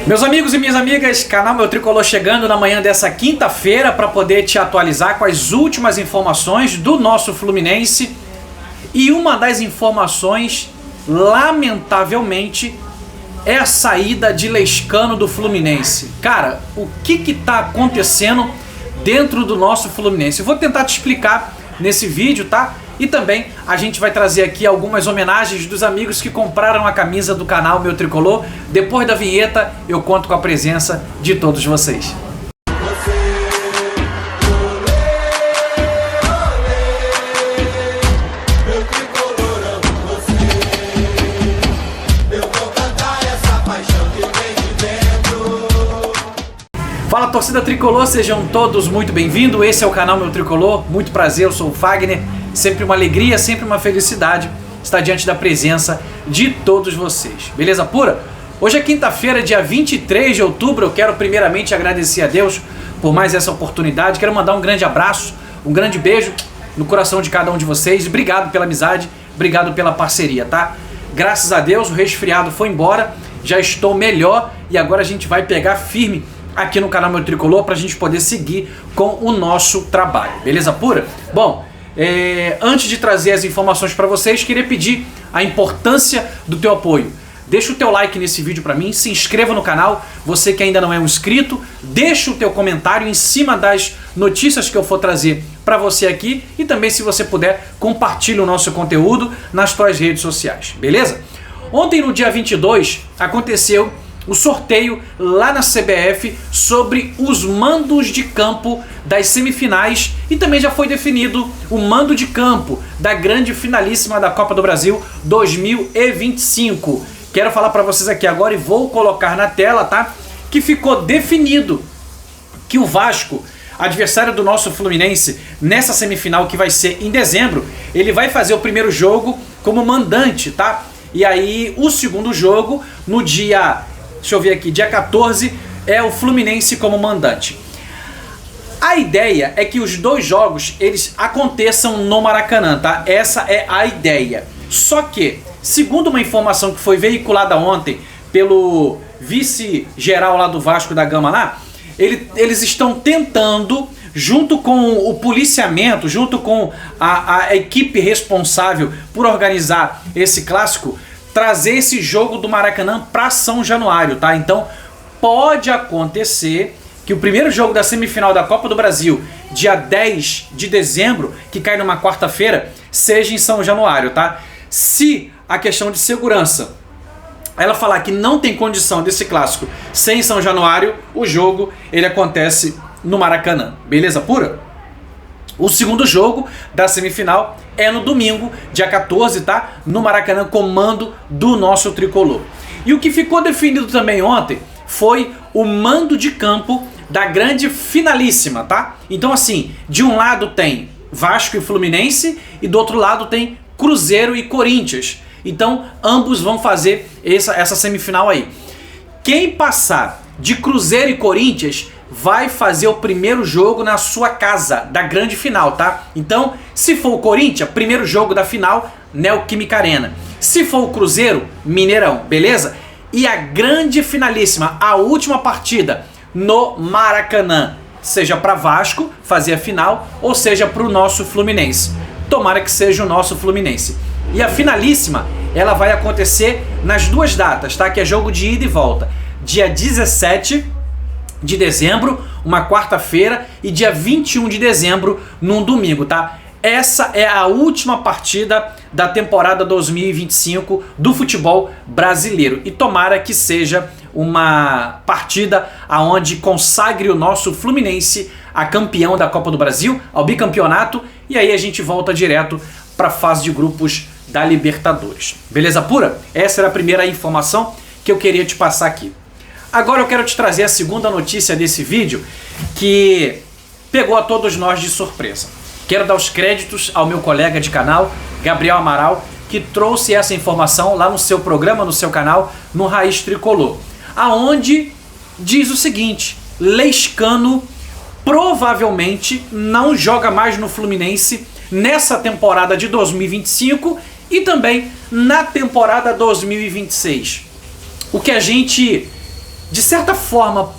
Meus amigos e minhas amigas, canal Meu Tricolor chegando na manhã dessa quinta-feira para poder te atualizar com as últimas informações do nosso Fluminense. E uma das informações, lamentavelmente, é a saída de Lescano do Fluminense. Cara, o que tá acontecendo dentro do nosso Fluminense? Eu vou tentar te explicar nesse vídeo, tá? E também a gente vai trazer aqui algumas homenagens dos amigos que compraram a camisa do canal Meu Tricolor. Depois da vinheta, eu conto com a presença de todos vocês. Fala, torcida tricolor, sejam todos muito bem-vindos. Esse é o canal Meu Tricolor. Muito prazer, eu sou o Fagner. Sempre uma alegria, sempre uma felicidade estar diante da presença de todos vocês. Beleza pura? Hoje é quinta-feira, dia 23 de outubro. Eu quero primeiramente agradecer a Deus por mais essa oportunidade. Quero mandar um grande abraço, um grande beijo no coração de cada um de vocês. Obrigado pela amizade, obrigado pela parceria, tá? Graças a Deus o resfriado foi embora, já estou melhor e agora a gente vai pegar firme aqui no canal Meu Tricolor para a gente poder seguir com o nosso trabalho. Beleza pura? Bom, antes de trazer as informações para vocês, queria pedir a importância do teu apoio. Deixa o teu like nesse vídeo para mim, se inscreva no canal, você que ainda não é um inscrito, deixa o teu comentário em cima das notícias que eu for trazer para você aqui e também, se você puder, compartilhe o nosso conteúdo nas tuas redes sociais, beleza? Ontem, no dia 22, aconteceu o sorteio lá na CBF sobre os mandos de campo das semifinais e também já foi definido o mando de campo da grande finalíssima da Copa do Brasil 2025. Quero falar para vocês aqui agora e vou colocar na tela, tá? Que ficou definido que o Vasco, adversário do nosso Fluminense, nessa semifinal que vai ser em dezembro, ele vai fazer o primeiro jogo como mandante, tá? E aí o segundo jogo no dia... Deixa eu ver aqui, dia 14 é o Fluminense como mandante. A ideia é que os dois jogos eles aconteçam no Maracanã, tá? Essa é a ideia. Só que, segundo uma informação que foi veiculada ontem pelo vice-geral lá do Vasco da Gama lá, eles estão tentando, junto com o policiamento, junto com a equipe responsável por organizar esse clássico, trazer esse jogo do Maracanã para São Januário, tá? Então pode acontecer que o primeiro jogo da semifinal da Copa do Brasil, dia 10 de dezembro, que cai numa quarta-feira, seja em São Januário, tá? Se a questão de segurança ela falar que não tem condição desse clássico ser em São Januário, o jogo ele acontece no Maracanã, beleza pura? O segundo jogo da semifinal é no domingo, dia 14, tá? No Maracanã, comando do nosso tricolor. E o que ficou definido também ontem foi o mando de campo da grande finalíssima, tá? Então assim, de um lado tem Vasco e Fluminense e do outro lado tem Cruzeiro e Corinthians. Então ambos vão fazer essa semifinal aí. Quem passar de Cruzeiro e Corinthians vai fazer o primeiro jogo na sua casa, da grande final, tá? Então, se for o Corinthians, primeiro jogo da final, Neoquímica Arena. Se for o Cruzeiro, Mineirão, beleza? E a grande finalíssima, a última partida, no Maracanã, seja para Vasco fazer a final, ou seja para o nosso Fluminense. Tomara que seja o nosso Fluminense. E a finalíssima, ela vai acontecer nas duas datas, tá? Que é jogo de ida e volta. Dia 17 de dezembro, uma quarta-feira, e dia 21 de dezembro, num domingo, tá? Essa é a última partida da temporada 2025 do futebol brasileiro. E tomara que seja uma partida aonde consagre o nosso Fluminense a campeão da Copa do Brasil, ao bicampeonato, e aí a gente volta direto para a fase de grupos da Libertadores. Beleza pura? Essa era a primeira informação que eu queria te passar aqui. Agora eu quero te trazer a segunda notícia desse vídeo que pegou a todos nós de surpresa. Quero dar os créditos ao meu colega de canal, Gabriel Amaral, que trouxe essa informação lá no seu programa, no seu canal, no Raiz Tricolor. Aonde diz o seguinte: Lescano provavelmente não joga mais no Fluminense nessa temporada de 2025 e também na temporada 2026. O que a gente de certa forma,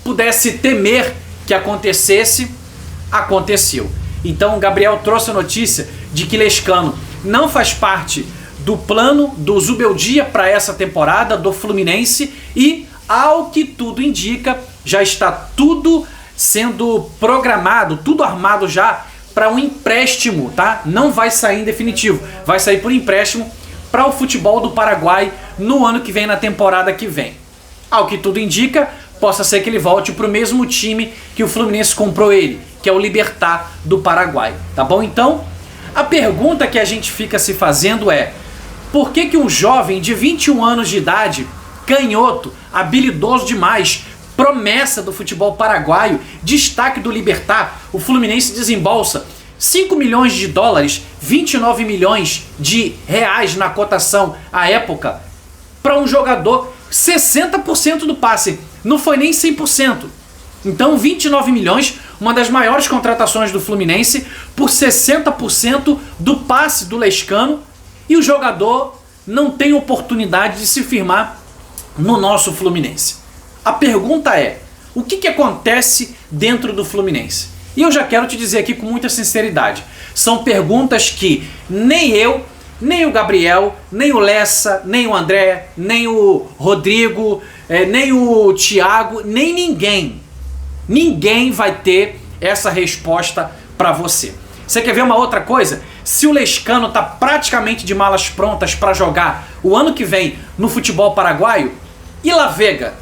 pudesse temer que acontecesse, aconteceu. Então, o Gabriel trouxe a notícia de que Lescano não faz parte do plano do Zubeldia para essa temporada do Fluminense e, ao que tudo indica, já está tudo sendo programado, tudo armado já para um empréstimo, tá? Não vai sair em definitivo, vai sair por empréstimo para o futebol do Paraguai no ano que vem, na temporada que vem. Ao que tudo indica, possa ser que ele volte para o mesmo time que o Fluminense comprou ele, que é o Libertad do Paraguai, tá bom? Então, a pergunta que a gente fica se fazendo é: por que um jovem de 21 anos de idade, canhoto, habilidoso demais, promessa do futebol paraguaio, destaque do Libertad, o Fluminense desembolsa 5 milhões de dólares, 29 milhões de reais na cotação à época, para um jogador, 60% do passe, não foi nem 100%. Então 29 milhões, uma das maiores contratações do Fluminense, por 60% do passe do Lescano, e o jogador não tem oportunidade de se firmar no nosso Fluminense. A pergunta é: o que acontece dentro do Fluminense? E eu já quero te dizer aqui com muita sinceridade, são perguntas que nem eu, nem o Gabriel, nem o Lessa, nem o André, nem o Rodrigo, nem o Thiago, nem ninguém vai ter essa resposta para você. Você quer ver uma outra coisa? Se o Lescano está praticamente de malas prontas para jogar o ano que vem no futebol paraguaio, e La Vega?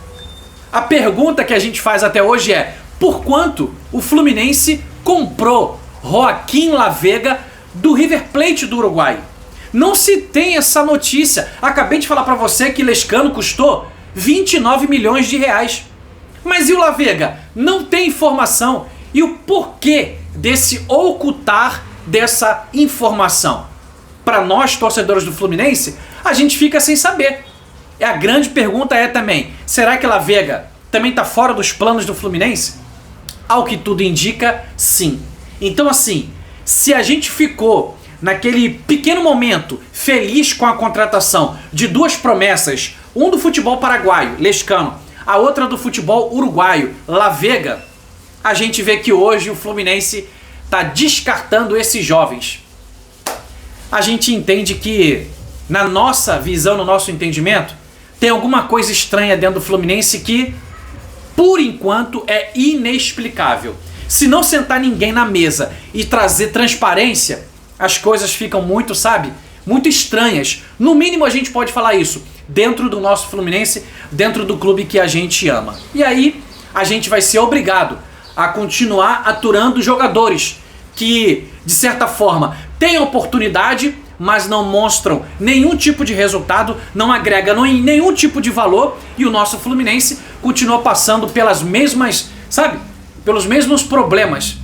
A pergunta que a gente faz até hoje é: por quanto o Fluminense comprou Joaquim La Vega do River Plate do Uruguai? Não se tem essa notícia. Acabei de falar para você que Lescano custou 29 milhões de reais. Mas e o La Vega? Não tem informação. E o porquê desse ocultar dessa informação? Para nós, torcedores do Fluminense, a gente fica sem saber. A grande pergunta é também: será que La Vega também está fora dos planos do Fluminense? Ao que tudo indica, sim. Então assim, se a gente ficou naquele pequeno momento feliz com a contratação de duas promessas, um do futebol paraguaio, Lescano, a outra do futebol uruguaio, La Vega, a gente vê que hoje o Fluminense está descartando esses jovens. A gente entende que, na nossa visão, no nosso entendimento, tem alguma coisa estranha dentro do Fluminense que, por enquanto, é inexplicável. Se não sentar ninguém na mesa e trazer transparência, as coisas ficam muito, muito estranhas. No mínimo a gente pode falar isso dentro do nosso Fluminense, dentro do clube que a gente ama. E aí a gente vai ser obrigado a continuar aturando jogadores que, de certa forma, têm oportunidade, mas não mostram nenhum tipo de resultado, não agregam nenhum tipo de valor, e o nosso Fluminense continua passando pelas mesmas, pelos mesmos problemas,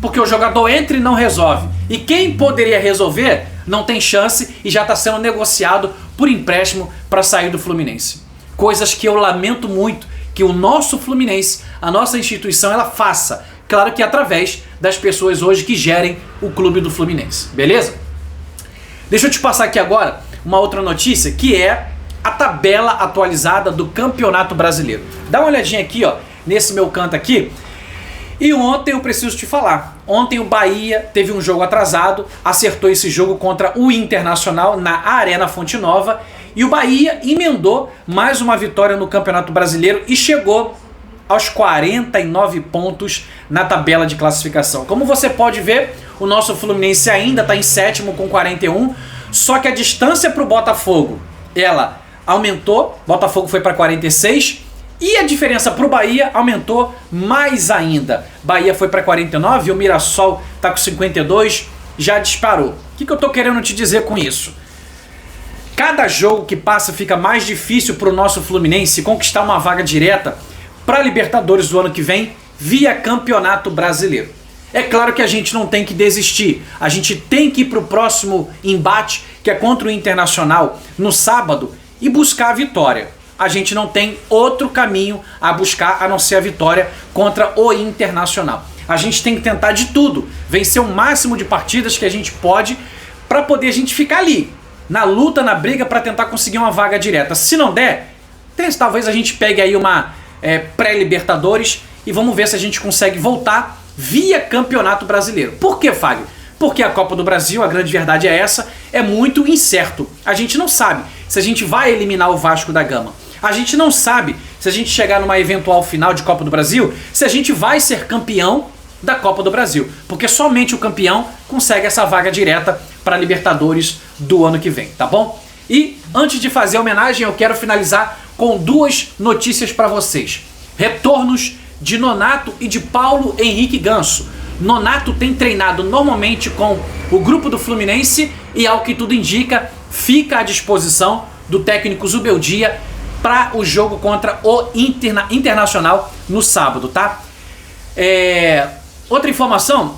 porque o jogador entra e não resolve, e quem poderia resolver não tem chance e já está sendo negociado por empréstimo para sair do Fluminense. Coisas que eu lamento muito que o nosso Fluminense, a nossa instituição, ela faça, claro que através das pessoas hoje que gerem o clube do Fluminense, beleza? Deixa eu te passar aqui agora uma outra notícia, que é a tabela atualizada do Campeonato Brasileiro. Dá uma olhadinha aqui, ó, nesse meu canto aqui. E ontem eu preciso te falar. Ontem o Bahia teve um jogo atrasado, acertou esse jogo contra o Internacional na Arena Fonte Nova, e o Bahia emendou mais uma vitória no Campeonato Brasileiro e chegou aos 49 pontos na tabela de classificação. Como você pode ver, o nosso Fluminense ainda está em sétimo com 41, só que a distância para o Botafogo, ela aumentou, Botafogo foi para 46, e a diferença para o Bahia aumentou mais ainda. Bahia foi para 49, o Mirassol está com 52, já disparou. O que eu estou querendo te dizer com isso? Cada jogo que passa fica mais difícil para o nosso Fluminense conquistar uma vaga direta para a Libertadores do ano que vem via Campeonato Brasileiro. É claro que a gente não tem que desistir, a gente tem que ir para o próximo embate, que é contra o Internacional, no sábado, e buscar a vitória. A gente não tem outro caminho a buscar a não ser a vitória contra o Internacional. A gente tem que tentar de tudo, vencer o máximo de partidas que a gente pode, para poder a gente ficar ali, na luta, na briga, para tentar conseguir uma vaga direta. Se não der, talvez a gente pegue aí uma pré-Libertadores e vamos ver se a gente consegue voltar via Campeonato Brasileiro. Por que, Fábio? Porque a Copa do Brasil, a grande verdade é essa, é muito incerto. A gente não sabe se a gente vai eliminar o Vasco da Gama. A gente não sabe se a gente chegar numa eventual final de Copa do Brasil, se a gente vai ser campeão da Copa do Brasil. Porque somente o campeão consegue essa vaga direta para a Libertadores do ano que vem, tá bom? E antes de fazer a homenagem, eu quero finalizar com duas notícias para vocês. Retornos de Nonato e de Paulo Henrique Ganso. Nonato tem treinado normalmente com o grupo do Fluminense e, ao que tudo indica, fica à disposição do técnico Zubeldia para o jogo contra o Internacional no sábado, tá? Outra informação,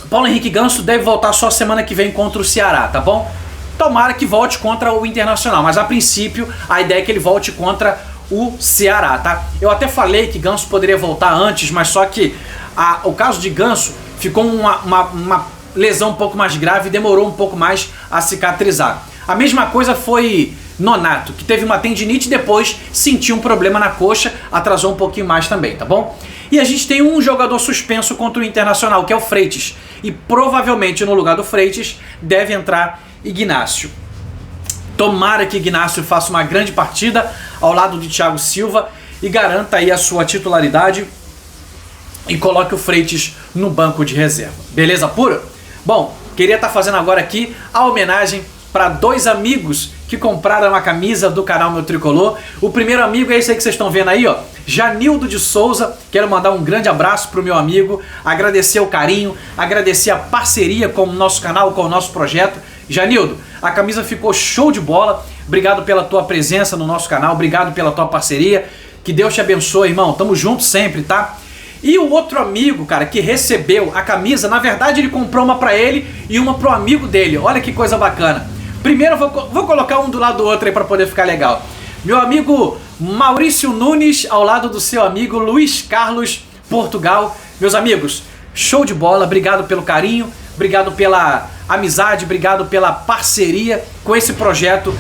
Paulo Henrique Ganso deve voltar só semana que vem contra o Ceará, tá bom? Tomara que volte contra o Internacional, mas a princípio a ideia é que ele volte contra o Ceará, tá? Eu até falei que Ganso poderia voltar antes, mas só que o caso de Ganso ficou uma lesão um pouco mais grave e demorou um pouco mais a cicatrizar. A mesma coisa foi Nonato, que teve uma tendinite e depois sentiu um problema na coxa, atrasou um pouquinho mais também, tá bom? E a gente tem um jogador suspenso contra o Internacional, que é o Freitas. E provavelmente no lugar do Freitas deve entrar Ignacio. Tomara que Ignacio faça uma grande partida ao lado de Thiago Silva e garanta aí a sua titularidade e coloque o Freitas no banco de reserva. Beleza pura? Bom, queria estar fazendo agora aqui a homenagem para dois amigos que compraram a camisa do canal Meu Tricolor. O primeiro amigo é esse aí que vocês estão vendo aí, ó, Janildo de Souza. Quero mandar um grande abraço pro meu amigo, agradecer o carinho, agradecer a parceria com o nosso canal, com o nosso projeto. Janildo, a camisa ficou show de bola. Obrigado pela tua presença no nosso canal, obrigado pela tua parceria. Que Deus te abençoe, irmão. Tamo junto sempre, tá? E o outro amigo, cara, que recebeu a camisa, na verdade ele comprou uma pra ele e uma pro amigo dele. Olha que coisa bacana. Primeiro eu vou colocar um do lado do outro aí pra poder ficar legal. Meu amigo Maurício Nunes ao lado do seu amigo Luiz Carlos Portugal. Meus amigos, show de bola. Obrigado pelo carinho, obrigado pela amizade, obrigado pela parceria com esse projeto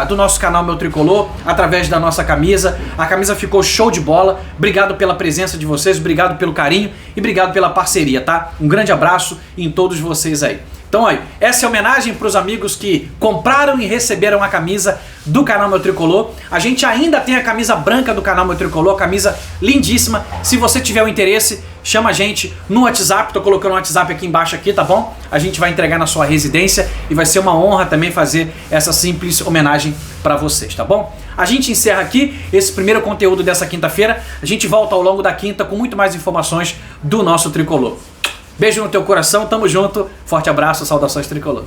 do nosso canal Meu Tricolor, através da nossa camisa. A camisa ficou show de bola. Obrigado pela presença de vocês, obrigado pelo carinho e obrigado pela parceria, tá? Um grande abraço em todos vocês aí. Então, aí, essa é a homenagem para os amigos que compraram e receberam a camisa do canal Meu Tricolor. A gente ainda tem a camisa branca do canal Meu Tricolor, camisa lindíssima. Se você tiver o interesse, chama a gente no WhatsApp. Tô colocando o WhatsApp aqui embaixo aqui, tá bom? A gente vai entregar na sua residência e vai ser uma honra também fazer essa simples homenagem para vocês, tá bom? A gente encerra aqui esse primeiro conteúdo dessa quinta-feira. A gente volta ao longo da quinta com muito mais informações do nosso Tricolor. Beijo no teu coração, tamo junto, forte abraço, saudações Tricolor.